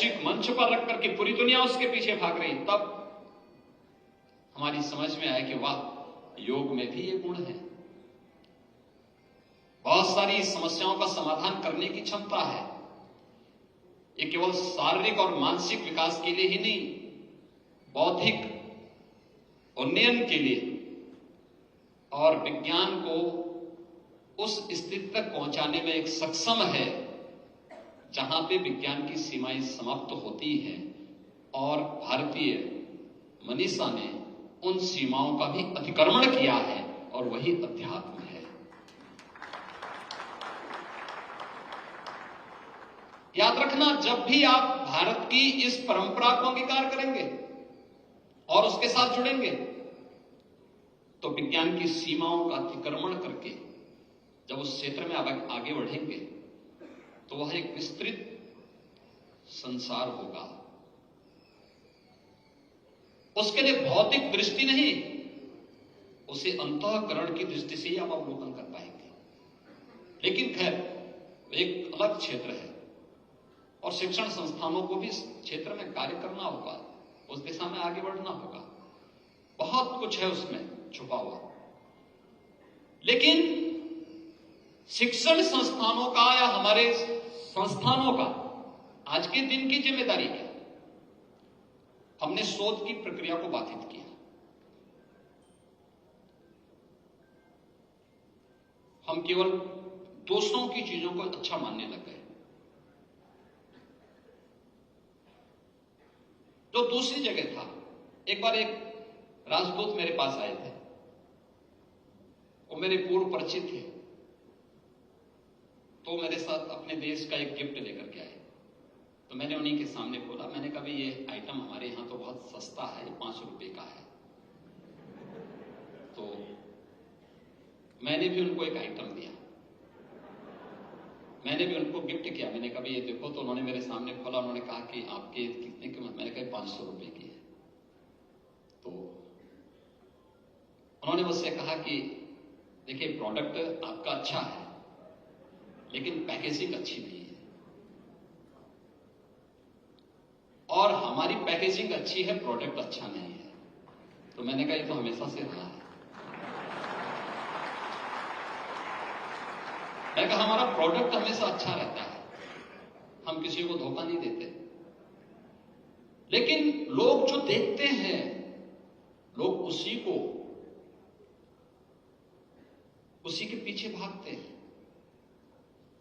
वैश्विक मंच पर रख करके पूरी दुनिया उसके पीछे भाग रही, तब हमारी समझ में आया कि वाह, योग में भी ये गुण है। बहुत सारी समस्याओं का समाधान करने की क्षमता है। ये केवल शारीरिक और मानसिक विकास के लिए ही नहीं, बौद्धिक उन्नयन के लिए और विज्ञान को उस स्थिति तक पहुंचाने में एक सक्षम है जहां पे विज्ञान की सीमाएं समाप्त होती हैं और भारतीय मनीषा ने उन सीमाओं का भी अतिक्रमण किया है, और वही अध्यात्म है। याद रखना, जब भी आप भारत की इस परंपरा को अंगीकार करेंगे और उसके साथ जुड़ेंगे, तो विज्ञान की सीमाओं का अतिक्रमण करके जब उस क्षेत्र में आगे बढ़ेंगे तो वह एक विस्तृत संसार होगा। उसके लिए भौतिक दृष्टि नहीं, उसे अंतःकरण की दृष्टि से ही आप अवलोकन कर पाएंगे। लेकिन खैर, एक अलग क्षेत्र है और शिक्षण संस्थानों को भी इस क्षेत्र में कार्य करना होगा, उस दिशा में आगे बढ़ना होगा। बहुत कुछ है उसमें छुपा हुआ। लेकिन शिक्षण संस्थानों का या हमारे संस्थानों का आज के दिन की जिम्मेदारी क्या? हमने शोध की प्रक्रिया को बाधित किया। हम केवल दूसरों की चीजों को अच्छा मानने लग गए। जो दूसरी जगह था, एक बार एक राजदूत मेरे पास आए थे, वो मेरे पूर्व परिचित थे, तो मेरे साथ अपने देश का एक गिफ्ट लेकर के आए। तो मैंने उन्हीं के सामने खोला, मैंने कहा ये आइटम हमारे यहां तो बहुत सस्ता है, 5 रुपए का है। तो मैंने भी उनको एक आइटम दिया, मैंने भी उनको गिफ्ट किया। मैंने कहा ये देखो, तो उन्होंने मेरे सामने खोला, उन्होंने कहा कि आपके कितने कीमत? मैंने कहा 500 रुपए की है। तो उन्होंने मुझसे कहा कि देखिए, प्रोडक्ट आपका अच्छा है लेकिन पैकेजिंग अच्छी नहीं है, और हमारी पैकेजिंग अच्छी है, प्रोडक्ट अच्छा नहीं है। तो मैंने कहा ये तो हमेशा से रहा है। मैंने कहा हमारा प्रोडक्ट हमेशा अच्छा रहता है, हम किसी को धोखा नहीं देते। लेकिन लोग जो देखते हैं, लोग उसी के पीछे भागते हैं।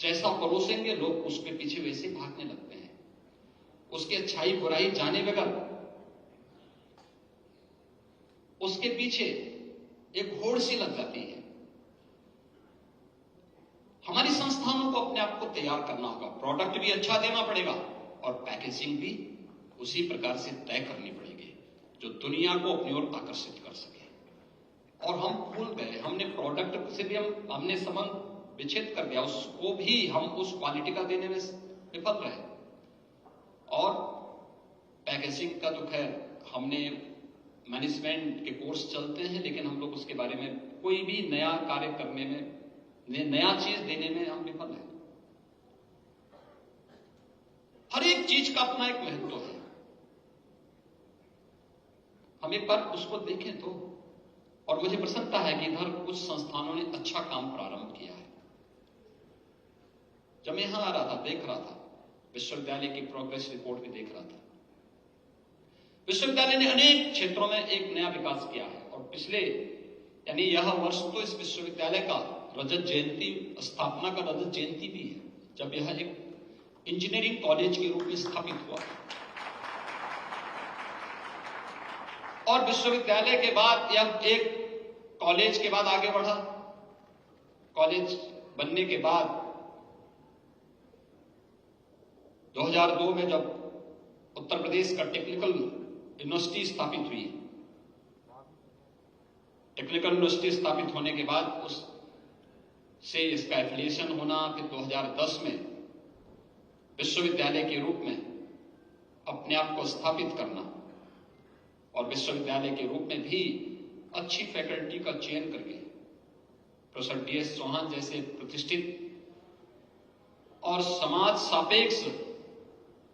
जैसा परोसेंगे लोग उसके पीछे वैसे भागने लगते हैं। उसकी अच्छाई बुराई जाने बगैर उसके पीछे एक होड़ सी लग जाती है। हमारी संस्थानों को अपने आप को तैयार करना होगा, प्रोडक्ट भी अच्छा देना पड़ेगा और पैकेजिंग भी उसी प्रकार से तय करनी पड़ेगी जो दुनिया को अपनी ओर आकर्षित कर सके। और हम भूल गए, हमने प्रोडक्ट से भी हमने संबंध विच्छेद कर दिया, उसको भी हम उस क्वालिटी का देने में विफल रहे। और पैकेजिंग का तो खैर, हमने मैनेजमेंट के कोर्स चलते हैं, लेकिन हम लोग उसके बारे में कोई भी नया कार्य करने में, नया चीज देने में हम विफल हैं। हर एक चीज का अपना एक महत्व है, हम एक बार उसको देखें तो। और मुझे प्रसन्नता है कि इधर कुछ संस्थानों ने अच्छा काम प्रारंभ किया है। जब मैं यहां आ रहा था, देख रहा था, विश्वविद्यालय की प्रोग्रेस रिपोर्ट भी देख रहा था। विश्वविद्यालय ने अनेक क्षेत्रों में एक नया विकास किया है, और पिछले यानी यह वर्ष तो इस विश्वविद्यालय का रजत जयंती, स्थापना का रजत जयंती भी है, जब यह एक इंजीनियरिंग कॉलेज के रूप में स्थापित हुआ। और विश्वविद्यालय के बाद यह एक कॉलेज के बाद आगे बढ़ा। कॉलेज बनने के बाद 2002 में जब उत्तर प्रदेश का टेक्निकल यूनिवर्सिटी स्थापित हुई, टेक्निकल यूनिवर्सिटी स्थापित होने के बाद उससे इसका एफिलिएशन होना, फिर 2010 में विश्वविद्यालय के रूप में अपने आप को स्थापित करना, और विश्वविद्यालय के रूप में भी अच्छी फैकल्टी का चयन करके प्रोफेसर DS चौहान जैसे प्रतिष्ठित और समाज सापेक्ष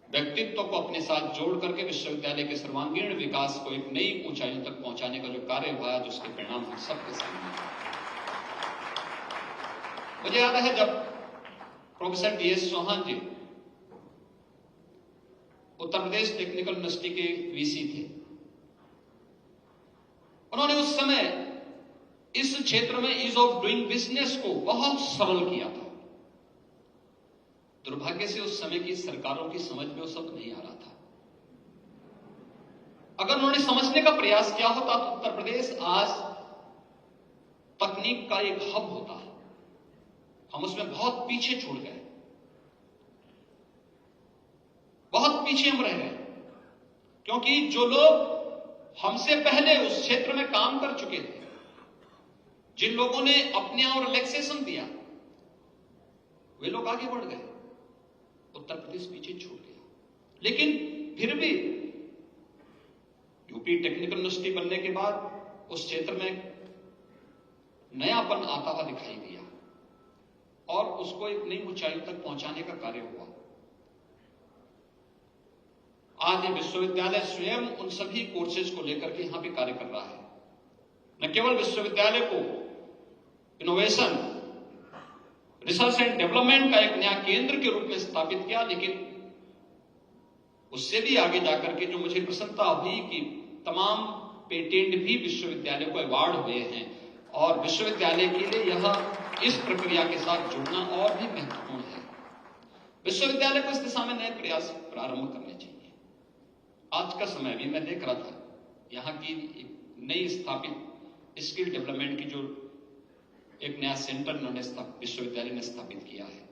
व्यक्तित्व को अपने साथ जोड़ करके विश्वविद्यालय के सर्वांगीण विकास को एक नई ऊंचाइयों तक पहुंचाने का जो कार्य हुआ है, जिसके परिणाम हम सबके सामने। मुझे याद है जब प्रोफेसर DS चौहान जी उत्तर प्रदेश टेक्निकल यूनिवर्सिटी के VC थे, उन्होंने उस समय इस क्षेत्र में ईज ऑफ डूइंग बिजनेस को बहुत सरल किया था। दुर्भाग्य से उस समय की सरकारों की समझ में वो सब नहीं आ रहा था। अगर उन्होंने समझने का प्रयास किया होता तो उत्तर प्रदेश आज तकनीक का एक हब होता। हम उसमें बहुत पीछे छूट गए, बहुत पीछे हम रह गए, क्योंकि जो लोग हमसे पहले उस क्षेत्र में काम कर चुके थे, जिन लोगों ने अपने और रिलैक्सेशन दिया, वे लोग आगे बढ़ गए, उत्तर प्रदेश पीछे छूट गया। लेकिन फिर भी यूपी टेक्निकल यूनिवर्सिटी बनने के बाद उस क्षेत्र में नयापन आता हुआ दिखाई दिया और उसको एक नई ऊंचाई तक पहुंचाने का कार्य हुआ। आज ये विश्वविद्यालय स्वयं उन सभी कोर्सेज को लेकर के यहां पे कार्य कर रहा है। न केवल विश्वविद्यालय को इनोवेशन, रिसर्च एंड डेवलपमेंट का एक नया केंद्र के रूप में स्थापित किया, लेकिन उससे भी आगे जाकर के जो मुझे प्रसन्नता हुई कि तमाम पेटेंट भी विश्वविद्यालय को अवार्ड हुए हैं और विश्वविद्यालय के लिए यह इस प्रक्रिया के साथ जुड़ना और भी महत्वपूर्ण है। विश्वविद्यालय को इस दिशा में नए प्रयास प्रारंभ करने चाहिए। आज का समय भी मैं देख रहा था, यहां की एक नई स्थापित स्किल डेवलपमेंट की जो एक नया सेंटर उन्होंने विश्वविद्यालय ने स्थापित किया है।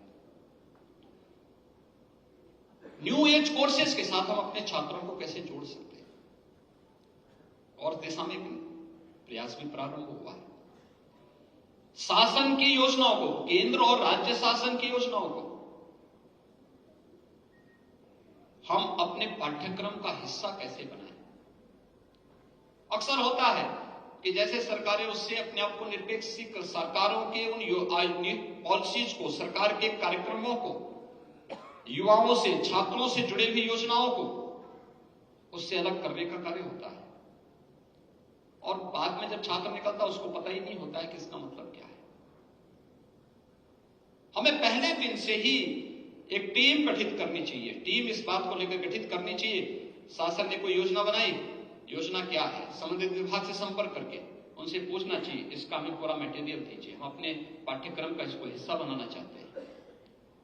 न्यू एज कोर्सेज के साथ हम अपने छात्रों को कैसे जोड़ सकते हैं, और दिशा में प्रयास भी प्रारंभ हुआ है। शासन की योजनाओं को, केंद्र और राज्य शासन की योजनाओं को हम अपने पाठ्यक्रम का हिस्सा कैसे बनाएं। अक्सर होता है कि जैसे सरकारें उससे अपने आप को निरपेक्ष कर, सरकारों के उन पॉलिसीज को, सरकार के कार्यक्रमों को, युवाओं से, छात्रों से जुड़े हुई योजनाओं को उससे अलग करने का कार्य होता है, और बाद में जब छात्र निकलता उसको पता ही नहीं होता है कि इसका मतलब क्या है। हमें पहले दिन से ही एक टीम गठित करनी चाहिए, टीम इस बात को लेकर गठित करनी चाहिए। शासन ने कोई योजना बनाई, योजना क्या है, संबंधित विभाग से संपर्क करके उनसे पूछना चाहिए, इसका हमें पूरा मटेरियल दीजिए, हम अपने पाठ्यक्रम का इसको हिस्सा बनाना चाहते हैं।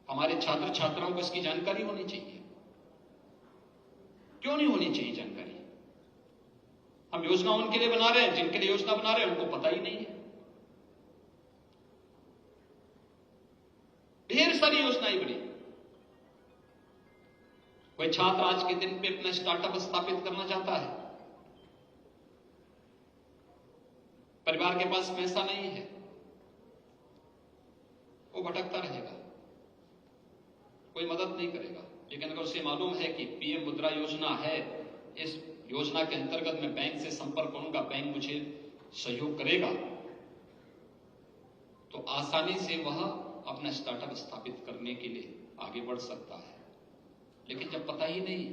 हमारे छात्र छात्राओं को इसकी जानकारी होनी चाहिए। क्यों नहीं होनी चाहिए जानकारी? हम योजना उनके लिए बना रहे हैं जिनके लिए योजना बना रहे हैं उनको पता ही नहीं है। ढेर सारी योजनाएं बनी। कोई छात्र आज के दिन पे अपना स्टार्टअप स्थापित करना चाहता है, परिवार के पास पैसा नहीं है, वो भटकता रहेगा, कोई मदद नहीं करेगा। लेकिन अगर उसे मालूम है कि PM मुद्रा योजना है, इस योजना के अंतर्गत मैं बैंक से संपर्क करूंगा, बैंक मुझे सहयोग करेगा, तो आसानी से वह अपना स्टार्टअप स्थापित करने के लिए आगे बढ़ सकता है। लेकिन जब पता ही नहीं,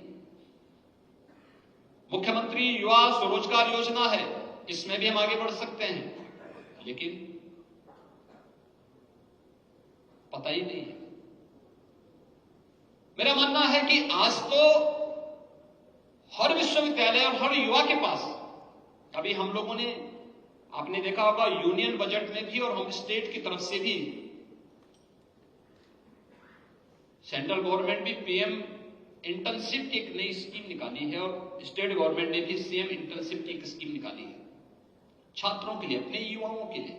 मुख्यमंत्री युवा स्वरोजगार योजना है, इसमें भी हम आगे बढ़ सकते हैं, लेकिन पता ही नहीं है। मेरा मानना है कि आज तो हर विश्वविद्यालय और हर युवा के पास, अभी हम लोगों ने, आपने देखा होगा यूनियन बजट में भी और हम स्टेट की तरफ से भी, सेंट्रल गवर्नमेंट भी PM इंटर्नशिप की एक नई स्कीम निकाली है और स्टेट गवर्नमेंट ने भी CM इंटर्नशिप की एक स्कीम निकाली है छात्रों के लिए, अपने युवाओं के लिए।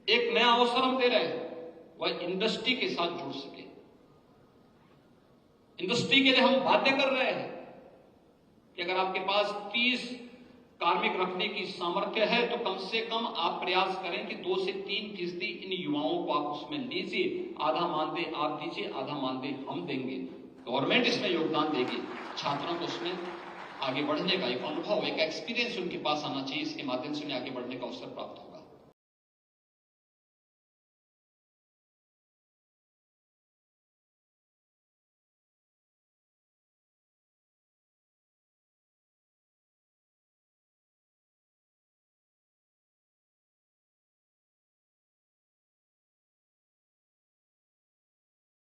एक नया अवसर हम दे रहे हैं, वह इंडस्ट्री के साथ जुड़ सके। इंडस्ट्री के लिए हम बाध्य कर रहे हैं कि अगर आपके पास 30 कार्मिक रखने की सामर्थ्य है तो कम से कम आप प्रयास करें कि 2 से 3% इन युवाओं को आप उसमें लीजिए। आधा मानदेय आप दीजिए, आधा मानदेय हम देंगे, गवर्नमेंट इसमें योगदान देगी। छात्रों को उसमें आगे बढ़ने का एक अनुभव, एक एक्सपीरियंस उनके पास आना चाहिए, इसके माध्यम से उन्हें आगे बढ़ने का अवसर प्राप्त हो।